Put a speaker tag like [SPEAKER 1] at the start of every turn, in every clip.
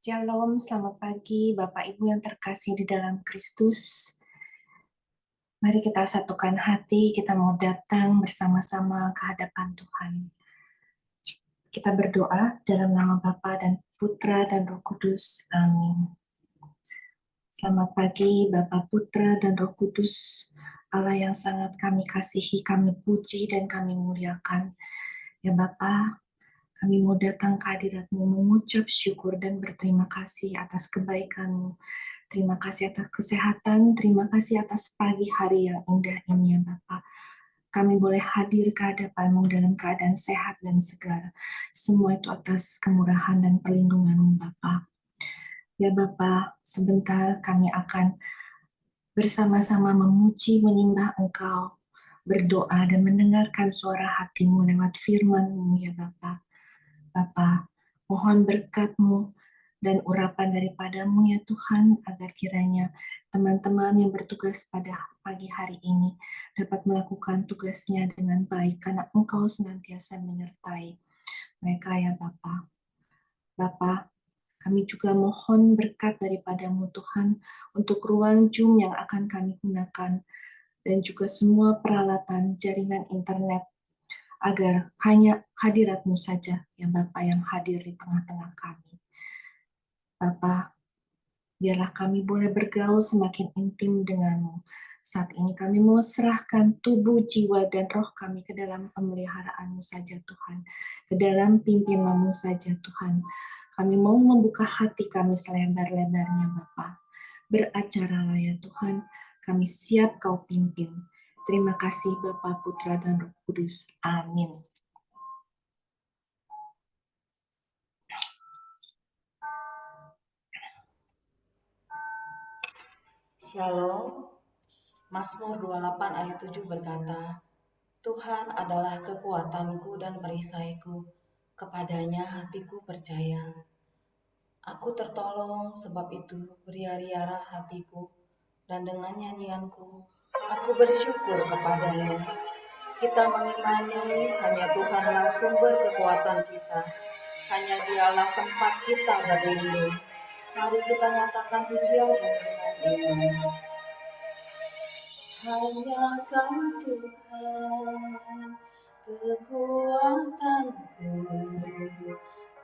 [SPEAKER 1] Shalom, selamat pagi Bapak Ibu yang terkasih di dalam Kristus. Mari kita satukan hati, kita mau datang bersama-sama ke hadapan Tuhan. Kita berdoa dalam nama Bapa dan Putra dan Roh Kudus. Amin. Selamat pagi Bapak, Putra dan Roh Kudus, Allah yang sangat kami kasihi, kami puji dan kami muliakan. Ya Bapa, kami mau datang ke hadirat-Mu mengucap syukur dan berterima kasih atas kebaikan-Mu. Terima kasih atas kesehatan, terima kasih atas pagi hari yang indah ini ya Bapak. Kami boleh hadir ke hadapan-Mu dalam keadaan sehat dan segar. Semua itu atas kemurahan dan perlindungan-Mu Bapak. Ya Bapak, sebentar kami akan bersama-sama memuji, menyembah Engkau, berdoa dan mendengarkan suara hati-Mu lewat firman-Mu ya Bapak. Bapak, mohon berkat-Mu dan urapan daripada-Mu ya Tuhan, agar kiranya teman-teman yang bertugas pada pagi hari ini dapat melakukan tugasnya dengan baik, karena Engkau senantiasa menyertai mereka ya Bapa. Bapa, kami juga mohon berkat daripada-Mu Tuhan untuk ruang Zoom yang akan kami gunakan dan juga semua peralatan jaringan internet, agar hanya hadirat-Mu saja ya Bapa yang hadir di tengah-tengah kami. Bapa, biarlah kami boleh bergaul semakin intim denganmu. Saat ini kami mau serahkan tubuh, jiwa, dan roh kami ke dalam pemeliharaanmu saja Tuhan. Ke dalam pimpinanmu saja Tuhan. Kami mau membuka hati kami selebar-lebarnya Bapa. Beracaralah ya Tuhan, kami siap Kau pimpin. Terima kasih Bapa, Putra, dan Roh Kudus. Amin.
[SPEAKER 2] Shalom. Mazmur 28 ayat 7 berkata, Tuhan adalah kekuatanku dan perisaiku, kepadanya hatiku percaya. Aku tertolong, sebab itu beria-rialah hatiku, dan dengan nyanyianku aku bersyukur kepadanya. Kita mengimani hanya Tuhanlah sumber kekuatan kita, hanya Dialah tempat kita berlindung. Mari kita nyatakan pujian dengan iman. Hanya Kau Tuhan, kekuatanku,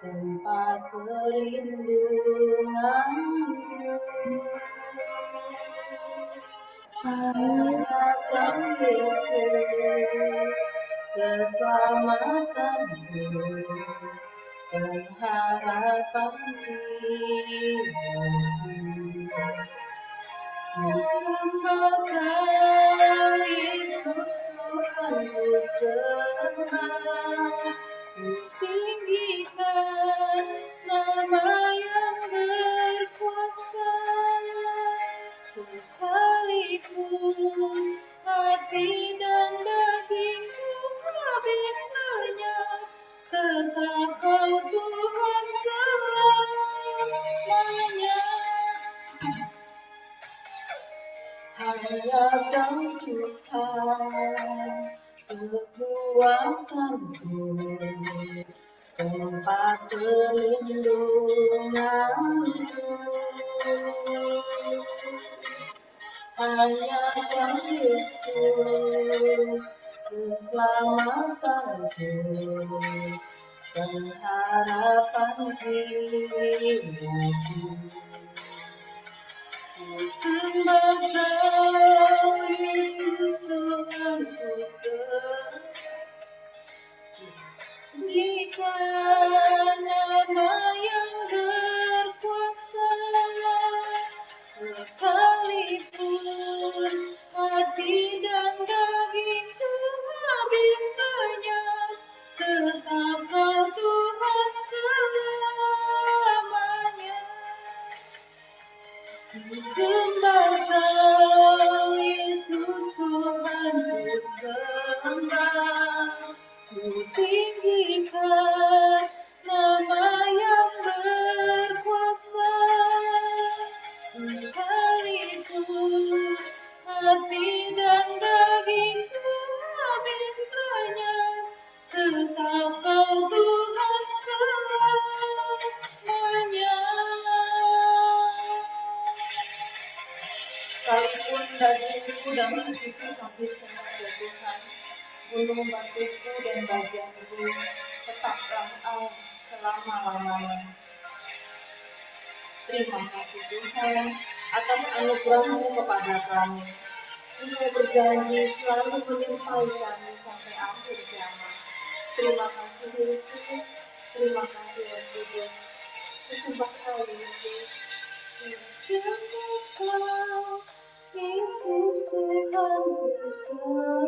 [SPEAKER 2] tempat perlindunganku. Hanya Kau Yesus, keselamatanku, pengharapan jiwaku. Bersama Kau Yesus Tuhanku sembah, ku tinggikan nama yang berkuasa. Sekalipun hati dan dagingku habis lenyap, tetap Kau Tuhan selamanya. Hanya Kau Tuhan, kekuatanku, tempat perlindunganku. Hanya Kau Yesus, keselamatanku, pengharapan jiwaku. Sembah Kau Yesus Tuhanku tinggikan nama yang berkuasa. Sekalipun hati dan dagingku habis lenyap, tetap Kau Tuhan selamanya. Sembah Kau Yesus Tuhanku sembah, ku tinggikan sudah mengikuti sampai sekarang ya Tuhan. Gunung batuku dan bagianku tetaplah Allah selama-lamanya. Terima kasih Tuhan atas anugerah-Mu kepada kami. Engkau berjanji selalu menyertai kami sampai akhir zaman. Terima kasih Yesus. Terima kasih Roh Kudus. Sesembah kali Yesus. Engkau Yesus Tuhanku sembah.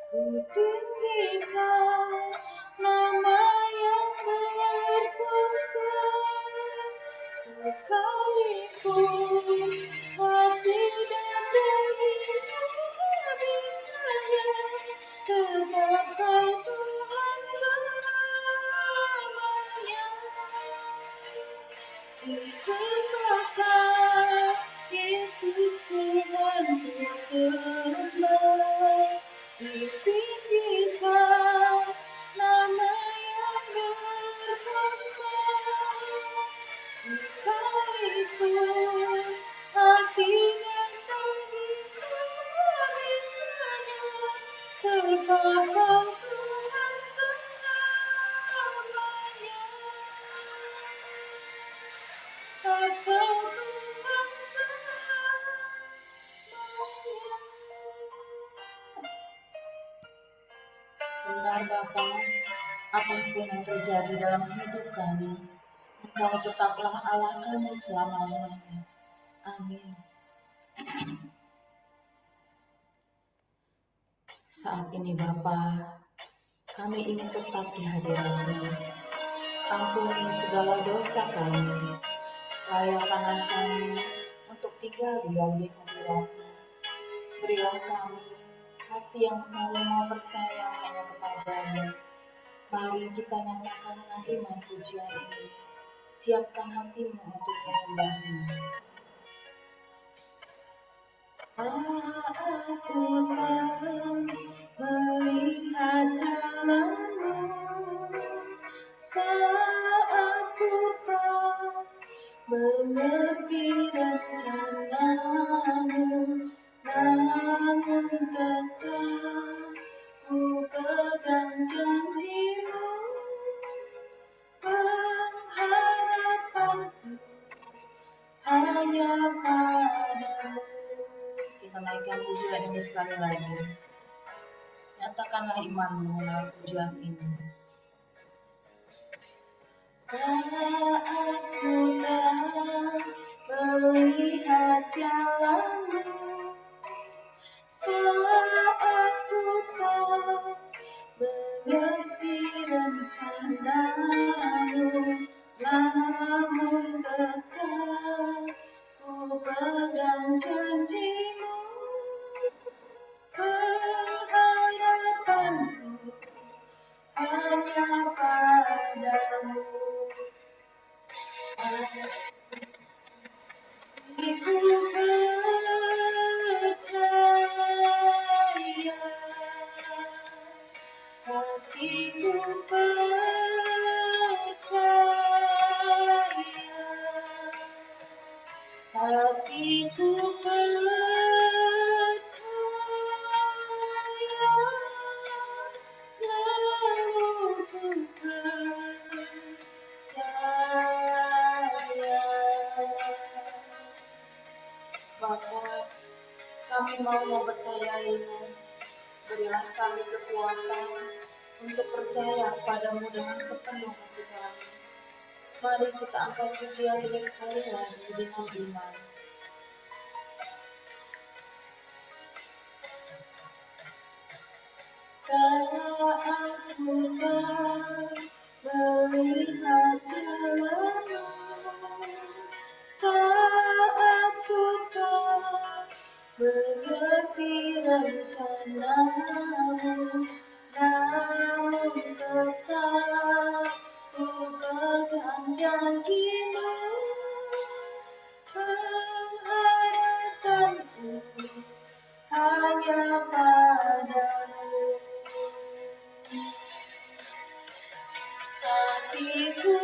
[SPEAKER 2] Ku tinggikan nama yang berkuasa. Sekalipun hati dan dagingku habis saja, tetap Kau Tuhan selamanya. Disembahkan Yesus Tuhan ku sembah. Ditinggikan nama yang berkuasa. Sekalipun hati dan dagingku habis saja, tetap Kau Tuhan selamanya. Benar Bapa, apapun yang terjadi dalam hidup kami, Engkau tetaplah Allah kami selama-lamanya. Amin. Saat ini Bapa, kami ingin tetap di hadirat-Mu. Ampuni segala dosa kami, layak tangan kami untuk tinggal diam di hadirat-Mu. Berilah kami hati yang selalu mau percaya hanya kepadamu. Mari kita nyatakan dengan iman pujian ini. Siapkan hatimu untuk menyembah-Mu. Aku tak melihat jalan-Mu, saat ku tak mengerti rencana-Mu, namun tetap ku pegang janji-Mu, pengharapanku hanya padamu. Kita naikkan pujian ini sekali lagi. Nyatakanlah imanmu melalui pujian ini. Saat ku tak melihat jalan-Mu, saat ku tak mengerti rencana-Mu, namun tetap ku pegang janji-Mu, pengharapanku hanya padamu. Hatiku percaya, hatiku percaya, hatiku percaya, selalu ku percaya. Bapa, kami mau mempercayai-Mu. Berilah kami kekuatan untuk percaya padamu dengan sepenuh hati kami. Mari kita angkat pujian ini sekali lagi dengan iman. Saat ku tak melihat jalan-Mu, saat ku tak mengerti rencana-Mu, namun tetap ku pegang janji-Mu, pengharapanku hanya padamu. Hatiku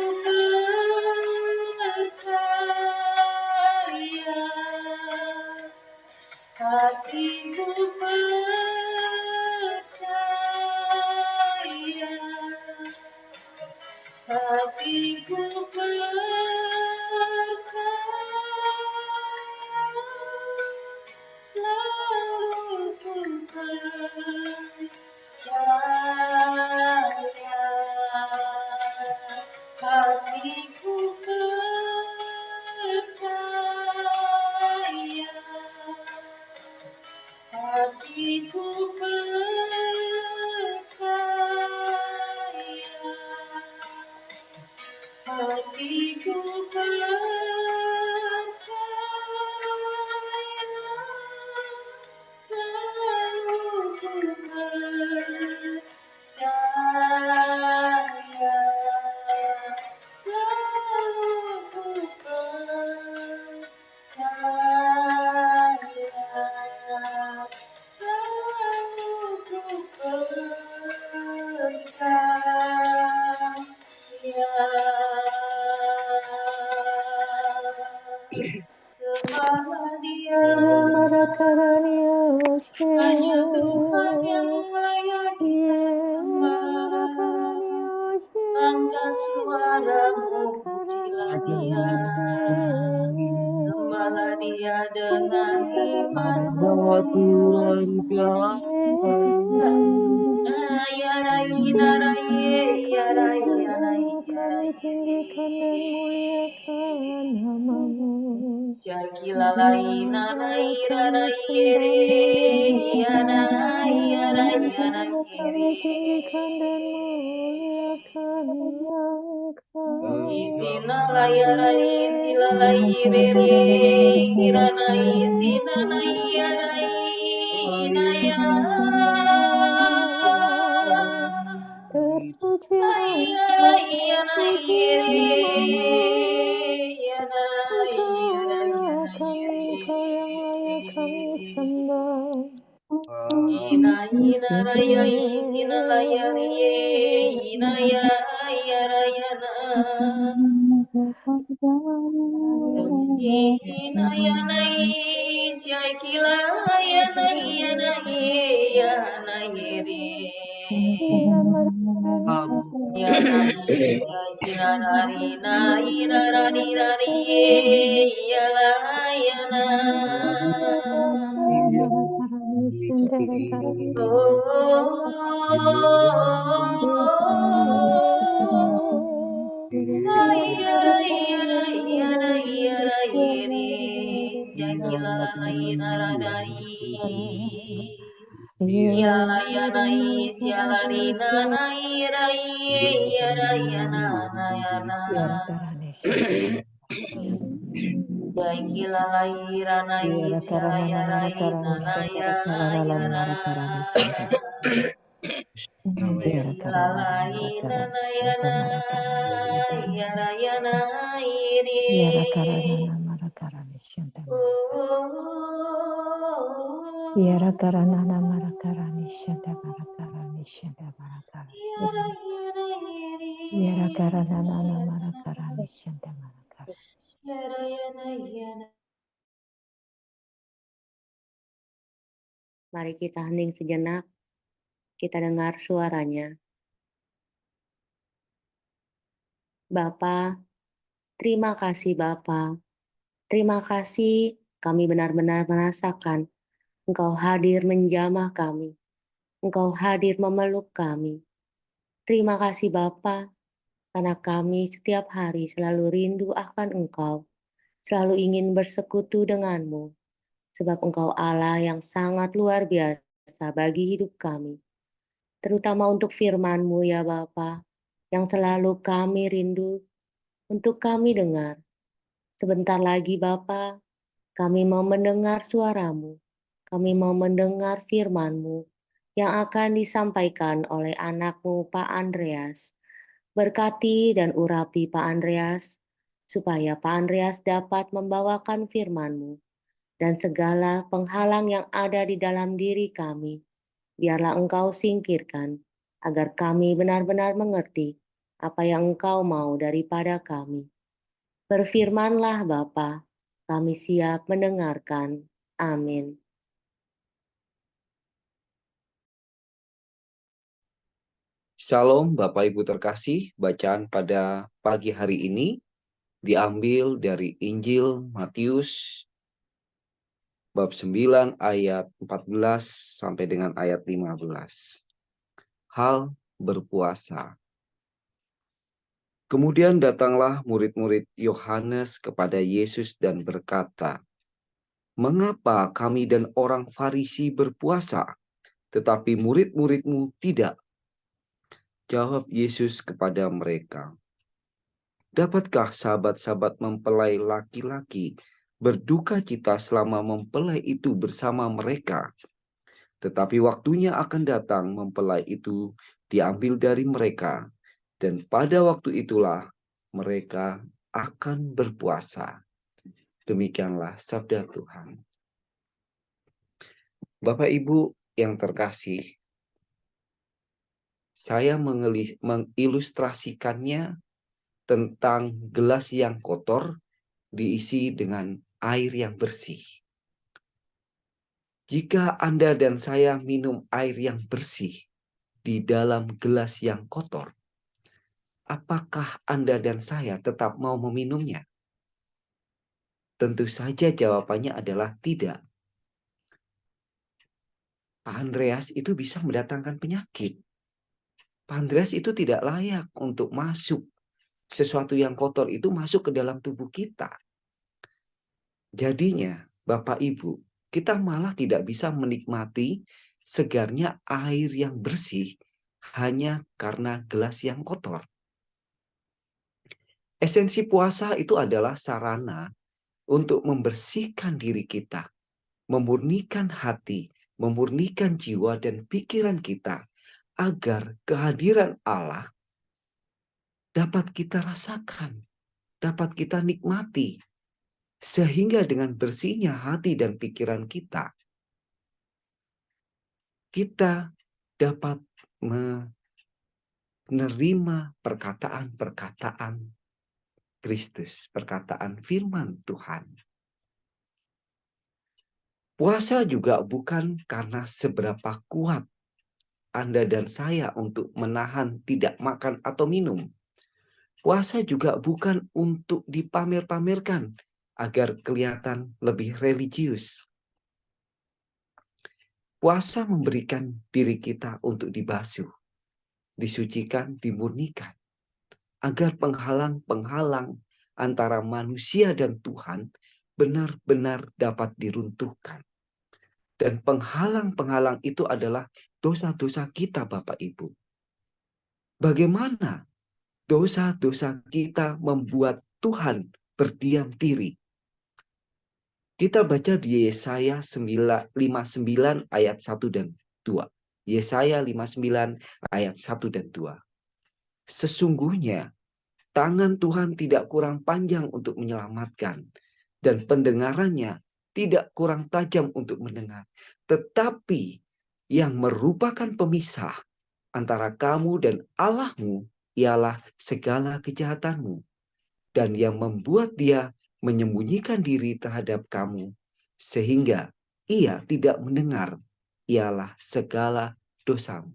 [SPEAKER 2] percaya, hatiku percaya, selalu ku percaya, hatiku percaya, hatiku percaya, hatiku percaya, selalu ku percaya, selalu ku percaya, selalu ku percaya. Sembahlah Dia, hanya Tuhan yang layak kita sembah. Angkat suaramu, pujilah Dia. Sembahlah Dia dengan imanmu. Narai, narai, yarai, yarai, yarai. Syakilalai, nanai, rarai, yere, yanai, yarai, yanai, yere. Izinalai, yarai, silalai, rere, iranai, sinanai, yarai, naya. Ina ina raya isina laya riye ina ya raya na ina ya na isya kila ya na ya na yere ya na isya kila rari na ina rari rari ya la ya na
[SPEAKER 3] Yara karanana marakarani shada marakarani shada marakarani Yara karanana marakarani shada marakarani. Mari kita hening sejenak, kita dengar suaranya. Bapa, terima kasih Bapa. Terima kasih kami benar-benar merasakan Engkau hadir menjamah kami. Engkau hadir memeluk kami. Terima kasih Bapa, karena kami setiap hari selalu rindu akan Engkau, selalu ingin bersekutu denganmu, sebab Engkau Allah yang sangat luar biasa bagi hidup kami. Terutama untuk firman-Mu ya Bapa, yang selalu kami rindu untuk kami dengar. Sebentar lagi Bapa, kami mau mendengar suara-Mu, kami mau mendengar firman-Mu yang akan disampaikan oleh anak-Mu Pak Andreas. Berkati dan urapi Pak Andreas, supaya Pak Andreas dapat membawakan firman-Mu dan segala penghalang yang ada di dalam diri kami, biarlah Engkau singkirkan, agar kami benar-benar mengerti apa yang Engkau mau daripada kami. Berfirmanlah Bapa, kami siap mendengarkan. Amin.
[SPEAKER 4] Shalom Bapak Ibu terkasih, bacaan pada pagi hari ini diambil dari Injil Matius bab 9 ayat 14 sampai dengan ayat 15. Hal berpuasa. Kemudian datanglah murid-murid Yohanes kepada Yesus dan berkata, "Mengapa kami dan orang Farisi berpuasa, tetapi murid-muridmu tidak?" Jawab Yesus kepada mereka, "Dapatkah sahabat-sahabat mempelai laki-laki berduka cita selama mempelai itu bersama mereka? Tetapi waktunya akan datang mempelai itu diambil dari mereka, dan pada waktu itulah mereka akan berpuasa." Demikianlah sabda Tuhan. Bapak Ibu yang terkasih, saya mengilustrasikannya tentang gelas yang kotor diisi dengan air yang bersih. Jika Anda dan saya minum air yang bersih di dalam gelas yang kotor, apakah Anda dan saya tetap mau meminumnya? Tentu saja jawabannya adalah tidak. Pak Andreas itu bisa mendatangkan penyakit. Pak Andreas itu tidak layak untuk masuk. Sesuatu yang kotor itu masuk ke dalam tubuh kita. Jadinya, Bapak Ibu, kita malah tidak bisa menikmati segarnya air yang bersih hanya karena gelas yang kotor. Esensi puasa itu adalah sarana untuk membersihkan diri kita, memurnikan hati, memurnikan jiwa dan pikiran kita, agar kehadiran Allah dapat kita rasakan, dapat kita nikmati, sehingga dengan bersihnya hati dan pikiran kita, kita dapat menerima perkataan-perkataan Kristus, perkataan firman Tuhan. Puasa juga bukan karena seberapa kuat Anda dan saya untuk menahan tidak makan atau minum. Puasa juga bukan untuk dipamer-pamerkan agar kelihatan lebih religius. Puasa memberikan diri kita untuk dibasuh, disucikan, dimurnikan, agar penghalang-penghalang antara manusia dan Tuhan benar-benar dapat diruntuhkan. Dan penghalang-penghalang itu adalah dosa-dosa kita, Bapak Ibu. Bagaimana dosa-dosa kita membuat Tuhan berdiam diri? Kita baca di Yesaya 59 ayat 1 dan 2. Yesaya 59 ayat 1 dan 2. Sesungguhnya tangan Tuhan tidak kurang panjang untuk menyelamatkan, dan pendengarannya tidak kurang tajam untuk mendengar. Tetapi yang merupakan pemisah antara kamu dan Allahmu ialah segala kejahatanmu, dan yang membuat dia menyembunyikan diri terhadap kamu sehingga ia tidak mendengar ialah segala dosamu.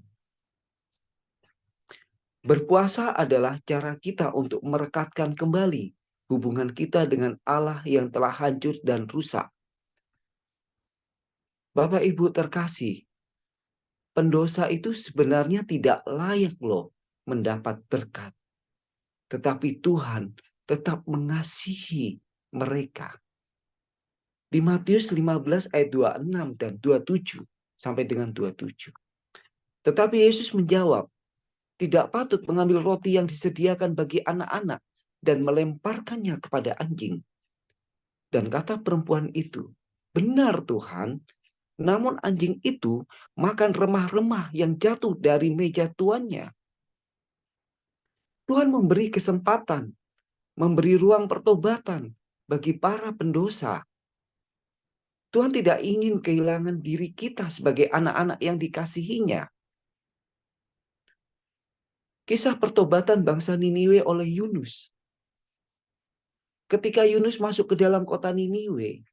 [SPEAKER 4] Berpuasa adalah cara kita untuk merekatkan kembali hubungan kita dengan Allah yang telah hancur dan rusak. Bapak Ibu terkasih, pendosa itu sebenarnya tidak layak loh mendapat berkat. Tetapi Tuhan tetap mengasihi mereka. Di Matius 15 ayat 26 dan 27 sampai dengan 27. Tetapi Yesus menjawab, "Tidak patut mengambil roti yang disediakan bagi anak-anak dan melemparkannya kepada anjing." Dan kata perempuan itu, "Benar Tuhan, namun anjing itu makan remah-remah yang jatuh dari meja tuannya." Tuhan memberi kesempatan, memberi ruang pertobatan bagi para pendosa. Tuhan tidak ingin kehilangan diri kita sebagai anak-anak yang dikasihinya. Kisah pertobatan bangsa Niniwe oleh Yunus. Ketika Yunus masuk ke dalam kota Niniwe,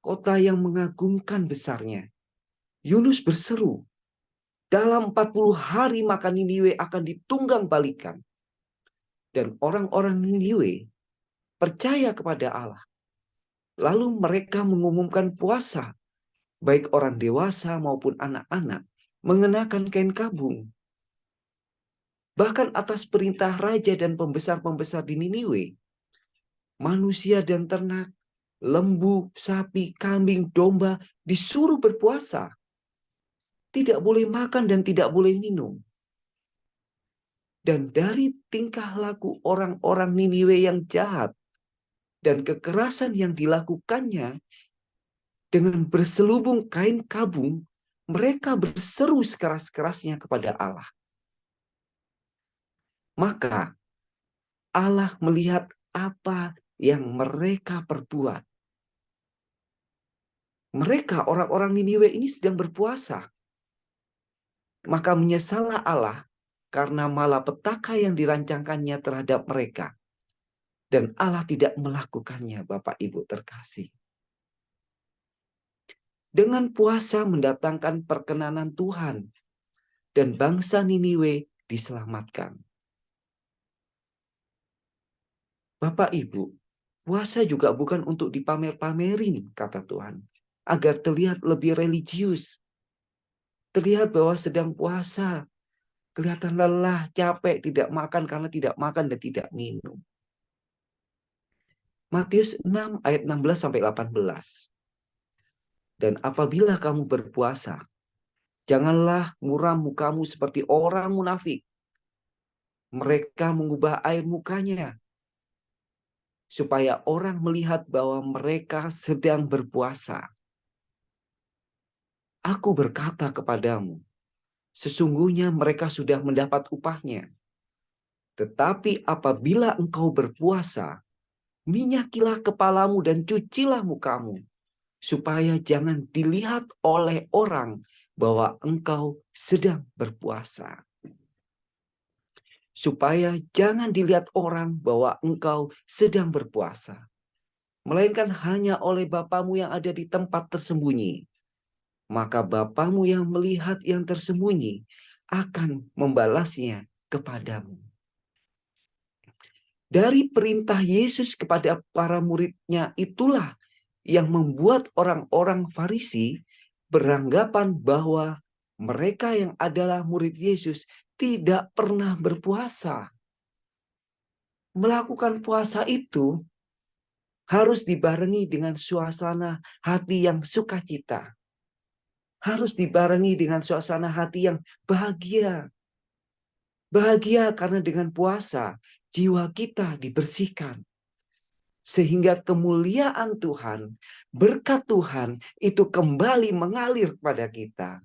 [SPEAKER 4] kota yang mengagumkan besarnya, Yunus berseru, Dalam 40 hari maka Niniwe akan ditunggang balikan. Dan orang-orang Niniwe percaya kepada Allah. Lalu mereka mengumumkan puasa, baik orang dewasa maupun anak-anak, mengenakan kain kabung. Bahkan atas perintah raja dan pembesar-pembesar di Niniwe, manusia dan ternak, lembu, sapi, kambing, domba disuruh berpuasa. Tidak boleh makan dan tidak boleh minum. Dan dari tingkah laku orang-orang Niniwe yang jahat dan kekerasan yang dilakukannya, dengan berselubung kain kabung, mereka berseru sekeras-kerasnya kepada Allah. Maka Allah melihat apa yang mereka perbuat. Mereka, orang-orang Niniwe ini sedang berpuasa. Maka menyesallah Allah karena malapetaka yang dirancangkannya terhadap mereka. Dan Allah tidak melakukannya, Bapak Ibu terkasih. Dengan puasa mendatangkan perkenanan Tuhan. Dan bangsa Niniwe diselamatkan. Bapak Ibu, puasa juga bukan untuk dipamer-pamerin, kata Tuhan. Agar terlihat lebih religius. Terlihat bahwa sedang puasa. Kelihatan lelah, capek, tidak makan karena tidak makan dan tidak minum. Matius 6 ayat 16-18. Dan apabila kamu berpuasa, janganlah muram mukamu seperti orang munafik. Mereka mengubah air mukanya supaya orang melihat bahwa mereka sedang berpuasa. Aku berkata kepadamu, sesungguhnya mereka sudah mendapat upahnya. Tetapi apabila engkau berpuasa, minyakilah kepalamu dan cucilah mukamu, supaya jangan dilihat oleh orang bahwa engkau sedang berpuasa. Supaya jangan dilihat orang bahwa engkau sedang berpuasa, melainkan hanya oleh Bapamu yang ada di tempat tersembunyi. Maka Bapamu yang melihat yang tersembunyi akan membalasnya kepadamu. Dari perintah Yesus kepada para muridnya itulah yang membuat orang-orang Farisi beranggapan bahwa mereka yang adalah murid Yesus tidak pernah berpuasa. Melakukan puasa itu harus dibarengi dengan suasana hati yang sukacita. Harus dibarengi dengan suasana hati yang bahagia. Bahagia karena dengan puasa jiwa kita dibersihkan. Sehingga kemuliaan Tuhan, berkat Tuhan itu kembali mengalir kepada kita.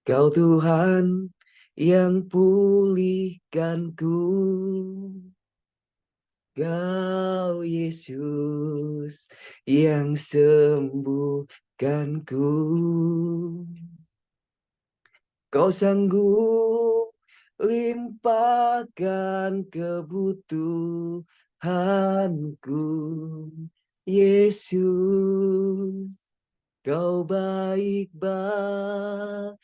[SPEAKER 4] Kau Tuhan yang pulihkanku. Kau Yesus yang sembuhkanku. Kau sanggup limpahkan kebutuhanku. Yesus, kau baik bagiku.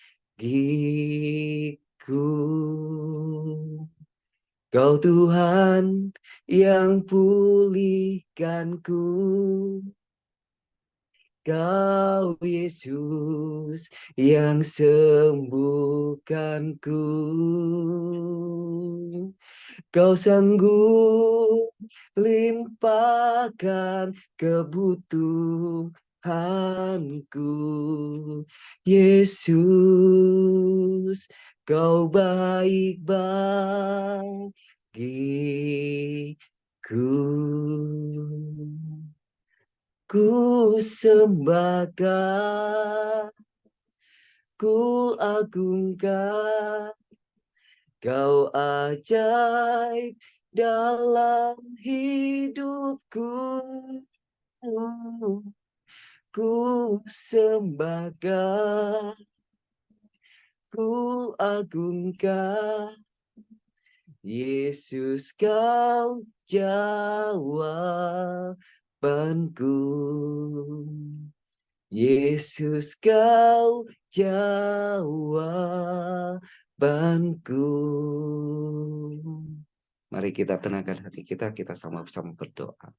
[SPEAKER 4] Kau Tuhan yang pulihkanku. Kau Yesus yang sembuhkanku. Kau sanggup limpahkan kebutuhanku. Yesus, kau baik bagiku. Ku sembahkan, ku agungkan, kau ajaib dalam hidupku. Ku sembahkan, ku agungkan, Yesus kau jawabanku. Yesus kau jawabanku. Mari kita tenangkan hati kita sama-sama berdoa.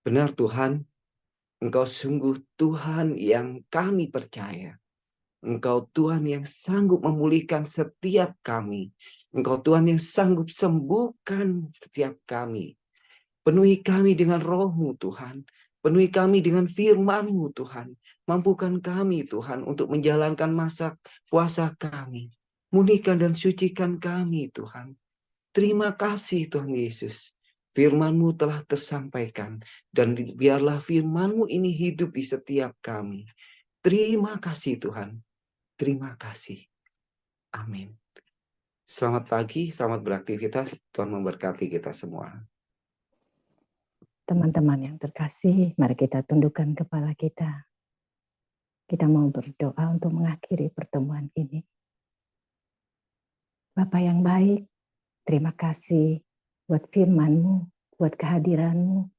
[SPEAKER 4] Benar Tuhan, Engkau sungguh Tuhan yang kami percaya. Engkau Tuhan yang sanggup memulihkan setiap kami. Engkau Tuhan yang sanggup sembuhkan setiap kami. Penuhi kami dengan roh-Mu Tuhan. Penuhi kami dengan firman-Mu Tuhan. Mampukan kami Tuhan untuk menjalankan masa puasa kami. Murnikan dan sucikan kami Tuhan. Terima kasih Tuhan Yesus. Firman-Mu telah tersampaikan. Dan biarlah firman-Mu ini hidup di setiap kami. Terima kasih Tuhan. Terima kasih. Amin. Selamat pagi, selamat beraktivitas. Tuhan memberkati kita semua.
[SPEAKER 5] Teman-teman yang terkasih, mari kita tundukkan kepala kita. Kita mau berdoa untuk mengakhiri pertemuan ini. Bapa yang baik, terima kasih buat firman-Mu, buat kehadiran-Mu,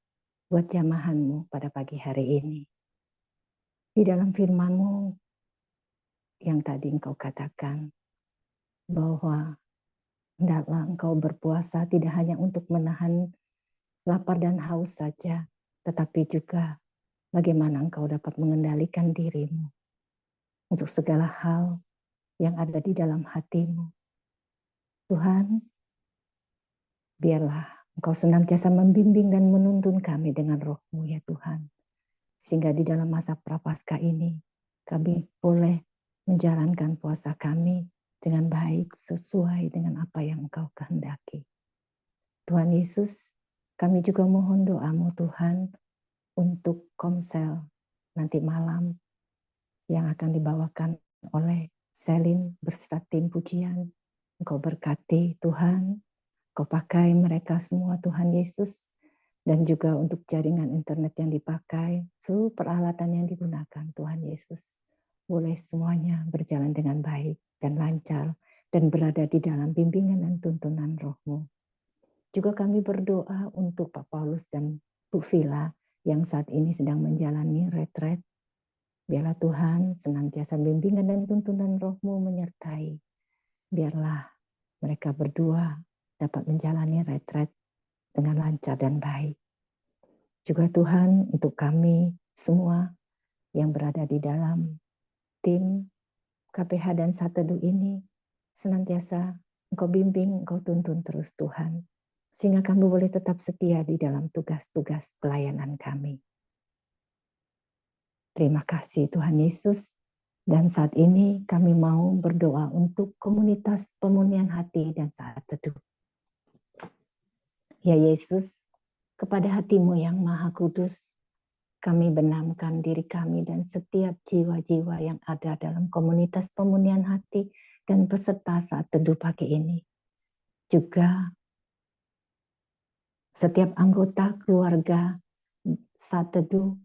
[SPEAKER 5] buat jamahan-Mu pada pagi hari ini. Di dalam firman-Mu yang tadi Engkau katakan, bahwa hendaklah Engkau berpuasa tidak hanya untuk menahan lapar dan haus saja, tetapi juga bagaimana Engkau dapat mengendalikan dirimu untuk segala hal yang ada di dalam hatimu. Tuhan, biarlah Engkau senantiasa membimbing dan menuntun kami dengan roh-Mu ya Tuhan. Sehingga di dalam masa prapaskah ini, kami boleh menjalankan puasa kami dengan baik sesuai dengan apa yang Engkau kehendaki. Tuhan Yesus, kami juga mohon doa-Mu Tuhan untuk komsel nanti malam yang akan dibawakan oleh Selin beserta tim pujian. Engkau berkati Tuhan, Engkau pakai mereka semua Tuhan Yesus, dan juga untuk jaringan internet yang dipakai, seluruh peralatan yang digunakan Tuhan Yesus. Boleh semuanya berjalan dengan baik dan lancar, dan berada di dalam bimbingan dan tuntunan roh-Mu. Juga kami berdoa untuk Pak Paulus dan Bu Vila yang saat ini sedang menjalani retret. Biarlah Tuhan senantiasa bimbingan dan tuntunan roh-Mu menyertai. Biarlah mereka berdua dapat menjalani retret dengan lancar dan baik. Juga Tuhan untuk kami semua yang berada di dalam tim KPH dan Satedu ini, senantiasa Engkau bimbing, Engkau tuntun terus Tuhan. Sehingga kami boleh tetap setia di dalam tugas-tugas pelayanan kami. Terima kasih Tuhan Yesus. Dan saat ini kami mau berdoa untuk komunitas pemunihan hati dan saat teduh. Ya Yesus, kepada hati-Mu yang maha kudus, kami benamkan diri kami dan setiap jiwa-jiwa yang ada dalam komunitas pemunihan hati dan peserta saat teduh pagi ini. Juga setiap anggota keluarga saat teduh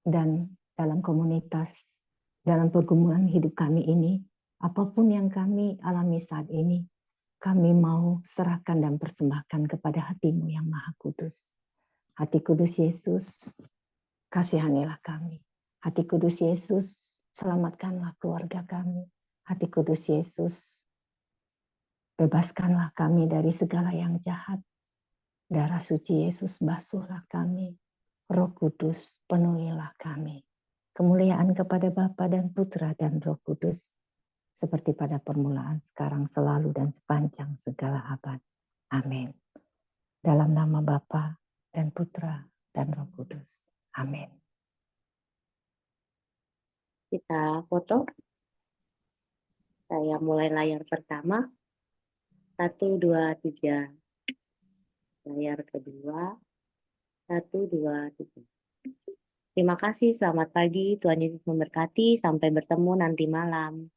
[SPEAKER 5] dan dalam komunitas, dalam pergumulan hidup kami ini, apapun yang kami alami saat ini, kami mau serahkan dan persembahkan kepada hati-Mu yang maha kudus. Hati kudus Yesus, kasihanilah kami. Hati kudus Yesus, selamatkanlah keluarga kami. Hati kudus Yesus, bebaskanlah kami dari segala yang jahat. Darah suci Yesus basuhlah kami. Roh Kudus penuhilah kami. Kemuliaan kepada Bapa dan Putra dan Roh Kudus, seperti pada permulaan, sekarang, selalu, dan sepanjang segala abad. Amin. Dalam nama Bapa dan Putra dan Roh Kudus. Amin.
[SPEAKER 3] Kita foto. Saya mulai layar pertama. 1, 2, 3. Layar kedua. 1, 2, 3. Terima kasih, selamat pagi. Tuhan Yesus memberkati. Sampai bertemu nanti malam.